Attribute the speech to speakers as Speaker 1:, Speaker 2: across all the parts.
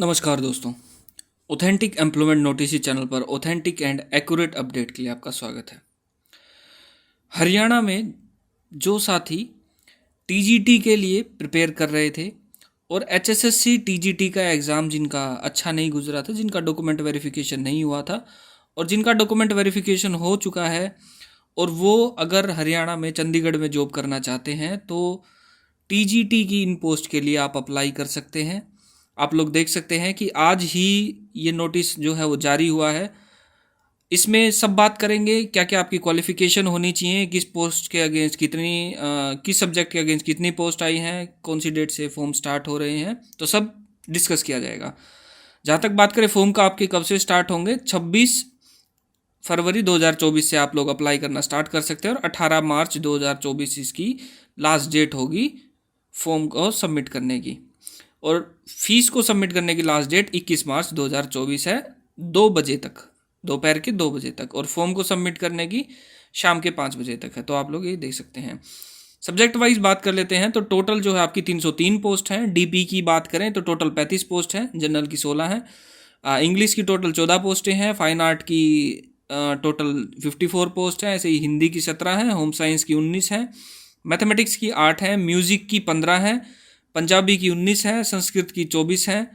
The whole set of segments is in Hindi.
Speaker 1: नमस्कार दोस्तों। ऑथेंटिक एम्प्लॉयमेंट नोटिस चैनल पर ऑथेंटिक एंड एक्यूरेट अपडेट के लिए आपका स्वागत है। हरियाणा में जो साथी टीजीटी के लिए प्रिपेयर कर रहे थे और एचएसएससी टीजीटी का एग्ज़ाम जिनका अच्छा नहीं गुजरा था, जिनका डॉक्यूमेंट वेरिफिकेशन नहीं हुआ था और जिनका डॉक्यूमेंट वेरिफिकेशन हो चुका है और वो अगर हरियाणा में चंडीगढ़ में जॉब करना चाहते हैं तो टीजीटी की इन पोस्ट के लिए आप अप्लाई कर सकते हैं। आप लोग देख सकते हैं कि आज ही ये नोटिस जो है वो जारी हुआ है। इसमें सब बात करेंगे क्या क्या आपकी क्वालिफिकेशन होनी चाहिए, किस पोस्ट के अगेंस्ट कितनी किस सब्जेक्ट के अगेंस्ट कितनी पोस्ट आई हैं, कौन सी डेट से फॉर्म स्टार्ट हो रहे हैं, तो सब डिस्कस किया जाएगा। जहाँ तक बात करें फॉर्म का आपके कब से स्टार्ट होंगे, 26 फरवरी 2024 से आप लोग अप्लाई करना स्टार्ट कर सकते हैं और 18 मार्च 2024 इसकी लास्ट डेट होगी फॉर्म को सबमिट करने की। और फीस को सबमिट करने की लास्ट डेट 21 मार्च 2024 है, 2 बजे तक, दोपहर के 2 बजे तक। और फॉर्म को सबमिट करने की शाम के 5 बजे तक है। तो आप लोग ये देख सकते हैं। सब्जेक्ट वाइज बात कर लेते हैं तो टोटल जो है आपकी 303 पोस्ट हैं। डीपी की बात करें तो टोटल 35 पोस्ट हैं, जनरल की 16 हैं, इंग्लिश की टोटल 14 पोस्टें हैं, फाइन आर्ट की टोटल 54 पोस्ट है, ऐसे ही हिंदी की 17 है, होम साइंस की 19 है, मैथमेटिक्स की 8 है, म्यूज़िक की 15 है, पंजाबी की 19 है, संस्कृत की 24 है।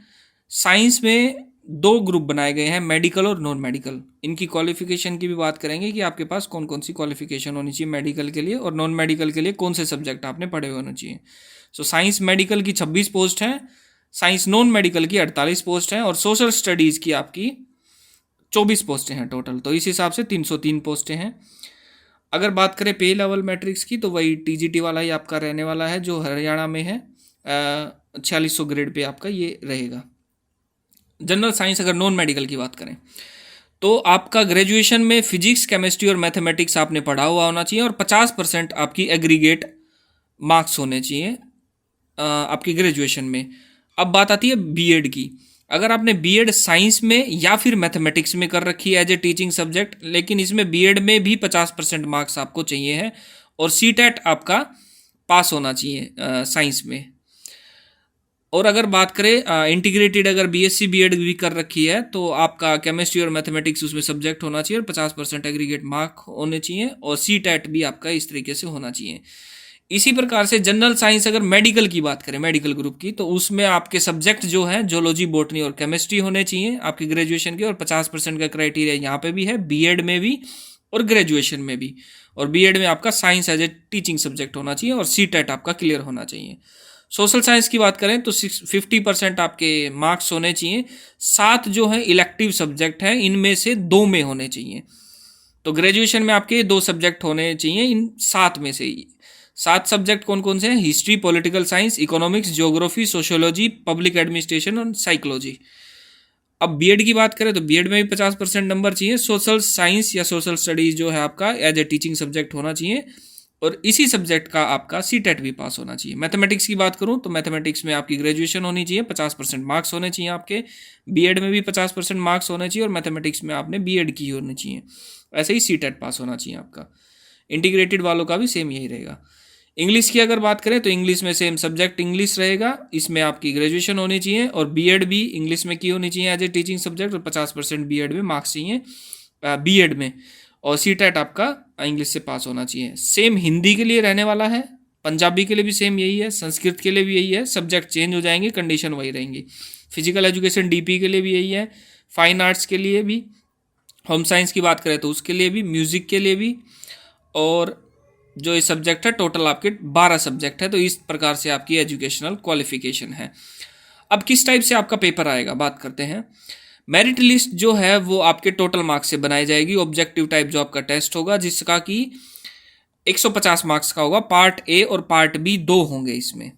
Speaker 1: साइंस में 2 ग्रुप बनाए गए हैं, मेडिकल और नॉन मेडिकल। इनकी क्वालिफिकेशन की भी बात करेंगे कि आपके पास कौन कौन सी क्वालिफिकेशन होनी चाहिए मेडिकल के लिए और नॉन मेडिकल के लिए कौन से सब्जेक्ट आपने पढ़े हुए होने चाहिए। सो साइंस मेडिकल की 26 पोस्ट हैं, साइंस नॉन मेडिकल की 48 पोस्ट हैं और सोशल स्टडीज़ की आपकी 24 पोस्टें हैं टोटल। तो इस हिसाब से 303 पोस्टें हैं। अगर बात करें पे लेवल मैट्रिक्स की तो वही टीजीटी वाला ही आपका रहने वाला है जो हरियाणा में है। 4600 ग्रेड पे आपका ये रहेगा। जनरल साइंस अगर नॉन मेडिकल की बात करें तो आपका ग्रेजुएशन में फिजिक्स, केमिस्ट्री और मैथमेटिक्स आपने पढ़ा हुआ होना चाहिए और 50% आपकी एग्रीगेट मार्क्स होने चाहिए आपकी ग्रेजुएशन में। अब बात आती है बीएड की। अगर आपने बीएड साइंस में या फिर मैथमेटिक्स में कर रखी है एज ए टीचिंग सब्जेक्ट, लेकिन इसमें बीएड में भी 50% मार्क्स आपको चाहिए है और सीटेट आपका पास होना चाहिए साइंस में। और अगर बात करें इंटीग्रेटेड, अगर बीएससी बीएड भी कर रखी है तो आपका केमिस्ट्री और मैथमेटिक्स उसमें सब्जेक्ट होना चाहिए और 50% एग्रीगेट मार्क होने चाहिए और सीटेट भी आपका इस तरीके से होना चाहिए। इसी प्रकार से जनरल साइंस अगर मेडिकल की बात करें, मेडिकल ग्रुप की, तो उसमें आपके सब्जेक्ट जो हैं जूलॉजी, बॉटनी और केमिस्ट्री होने चाहिए आपकी ग्रेजुएशन के और 50% का क्राइटेरिया यहाँ पे भी है, बीएड में भी और ग्रेजुएशन में भी। और बीएड में आपका science as a teaching subject होना चाहिए और सीटेट आपका क्लियर होना चाहिए। सोशल साइंस की बात करें तो 50% आपके मार्क्स होने चाहिए। 7 जो है इलेक्टिव सब्जेक्ट हैं, इनमें से 2 में होने चाहिए। तो ग्रेजुएशन में आपके 2 सब्जेक्ट होने चाहिए इन 7 में से ही। 7 सब्जेक्ट कौन कौन से हैं? History, political science, economics, geography, sociology, public administration और साइकोलॉजी। अब बीएड की बात करें तो बीएड में भी 50% नंबर चाहिए। सोशल साइंस या सोशल स्टडीज जो है आपका एज ए टीचिंग सब्जेक्ट होना चाहिए और इसी सब्जेक्ट का आपका सीटेट भी पास होना चाहिए। मैथमेटिक्स की बात करूं तो मैथमेटिक्स में आपकी ग्रेजुएशन होनी चाहिए, 50% मार्क्स होने चाहिए आपके। बीएड में भी 50% मार्क्स होने चाहिए और मैथमेटिक्स में आपने बीएड की होनी चाहिए। ऐसे ही सीटेट पास होना चाहिए आपका। इंटीग्रेटेड वालों का भी सेम यही रहेगा। इंग्लिश की अगर बात करें तो इंग्लिश में सेम सब्जेक्ट इंग्लिश रहेगा, इसमें आपकी ग्रेजुएशन होनी चाहिए और बीएड भी इंग्लिश में की होनी चाहिए एज ए टीचिंग सब्जेक्ट और 50% बीएड में मार्क्स चाहिए बीएड में और सीटेट आपका इंग्लिश से पास होना चाहिए। सेम हिंदी के लिए रहने वाला है, पंजाबी के लिए भी सेम यही है, संस्कृत के लिए भी यही है। सब्जेक्ट चेंज हो जाएंगे, कंडीशन वही रहेंगी। फिजिकल एजुकेशन डीपी के लिए भी यही है, फाइन आर्ट्स के लिए भी, होम साइंस की बात करें तो उसके लिए भी, म्यूज़िक के लिए भी। और जो ये सब्जेक्ट है टोटल आपके 12 सब्जेक्ट है। तो इस प्रकार से आपकी एजुकेशनल क्वालिफिकेशन है। अब किस टाइप से आपका पेपर आएगा बात करते हैं। मेरिट लिस्ट जो है वो आपके टोटल मार्क्स से बनाई जाएगी। ऑब्जेक्टिव टाइप जो आपका टेस्ट होगा जिसका कि 150 मार्क्स का होगा। पार्ट ए और पार्ट बी 2 होंगे इसमें।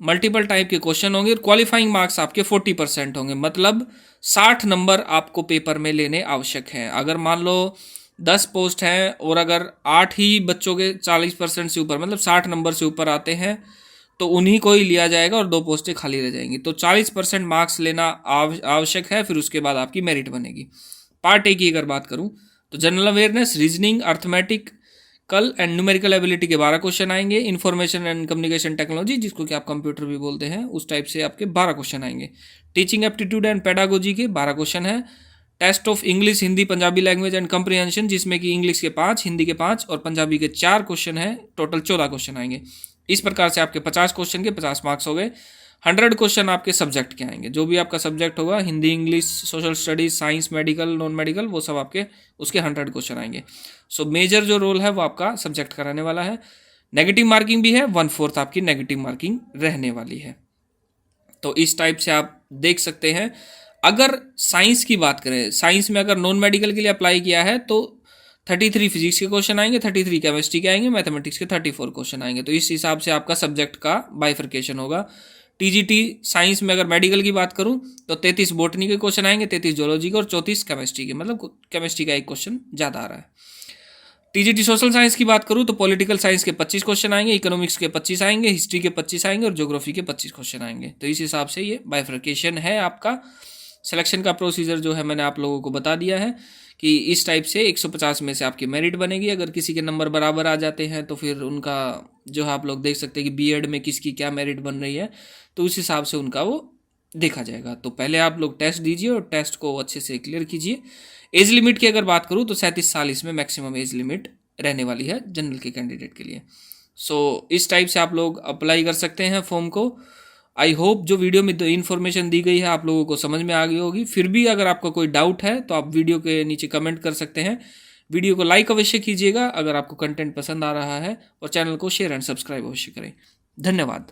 Speaker 1: मल्टीपल टाइप के क्वेश्चन होंगे और क्वालिफाइंग मार्क्स आपके 40% होंगे, मतलब 60 नंबर आपको पेपर में लेने आवश्यक हैं। अगर मान लो 10 पोस्ट हैं और अगर 8 ही बच्चों के 40% से ऊपर, मतलब 60 नंबर से ऊपर आते हैं तो उन्हीं को ही लिया जाएगा और 2 पोस्टें खाली रह जाएंगी। तो 40% मार्क्स लेना आवश्यक है, फिर उसके बाद आपकी मेरिट बनेगी। पार्ट ए की अगर बात करूं तो general awareness, reasoning, arithmetic, numerical and numerical ability के 12 क्वेश्चन आएंगे। इंफॉर्मेशन एंड कम्युनिकेशन टेक्नोलॉजी, जिसको कि आप कंप्यूटर भी बोलते हैं, उस टाइप से आपके 12 क्वेश्चन आएंगे। टीचिंग एप्टीट्यूड एंड पेडागोजी के 12 क्वेश्चन है। Test of English, Hindi, Punjabi language and comprehension, जिसमें कि इंग्लिश के 5, हिंदी के 5 और पंजाबी के 4 क्वेश्चन है। टोटल 14 क्वेश्चन आएंगे। इस प्रकार से आपके 50 क्वेश्चन के 50 मार्क्स हो गए। 100 क्वेश्चन आपके सब्जेक्ट के आएंगे। जो भी आपका सब्जेक्ट होगा, Hindi, English, social studies, science, medical, non medical, वो सब आपके उसके 100 क्वेश्चन आएंगे। सो मेजर जो रोल है वो आपका सब्जेक्ट का रहने वाला है। नेगेटिव मार्किंग भी है, 1/4 आपकी नेगेटिव मार्किंग रहने वाली है। तो इस टाइप से आप देख सकते हैं। अगर साइंस की बात करें, साइंस में अगर नॉन मेडिकल के लिए अप्लाई किया है तो 33 फिजिक्स के क्वेश्चन आएंगे, 33 केमिस्ट्री के आएंगे, मैथमेटिक्स के 34 क्वेश्चन आएंगे। तो इस हिसाब से आपका सब्जेक्ट का बाइफर्केशन होगा। टीजीटी साइंस में अगर मेडिकल की बात करूं तो 33 बॉटनी के क्वेश्चन आएंगे, 33 जोलॉजी के और 34 केमिस्ट्री के, मतलब केमिस्ट्री का एक क्वेश्चन ज़्यादा आ रहा है। टीजीटी सोशल साइंस की बात करूं तो पॉलिटिकल साइंस के 25 क्वेश्चन आएंगे, इकोनॉमिक्स के 25 आएंगे, हिस्ट्री के 25 आएंगे और ज्योग्राफी के 25 क्वेश्चन आएंगे। तो इस हिसाब से ये बाइफर्केशन है आपका। सिलेक्शन का प्रोसीजर जो है मैंने आप लोगों को बता दिया है कि इस टाइप से 150 में से आपकी मेरिट बनेगी। अगर किसी के नंबर बराबर आ जाते हैं तो फिर उनका जो है आप लोग देख सकते हैं कि बीएड में किसकी क्या मेरिट बन रही है, तो उस हिसाब से उनका वो देखा जाएगा। तो पहले आप लोग टेस्ट दीजिए और टेस्ट को अच्छे से क्लियर कीजिए। एज लिमिट की अगर बात करूँ तो 37 साल इसमें मैक्सिमम एज लिमिट रहने वाली है जनरल के कैंडिडेट के लिए। सो इस टाइप से आप लोग अप्लाई कर सकते हैं फॉर्म को। आई होप जो वीडियो में इन्फॉर्मेशन दी गई है आप लोगों को समझ में आ गई होगी। फिर भी अगर आपका कोई डाउट है तो आप वीडियो के नीचे कमेंट कर सकते हैं। वीडियो को लाइक अवश्य कीजिएगा अगर आपको कंटेंट पसंद आ रहा है, और चैनल को शेयर एंड सब्सक्राइब अवश्य करें। धन्यवाद।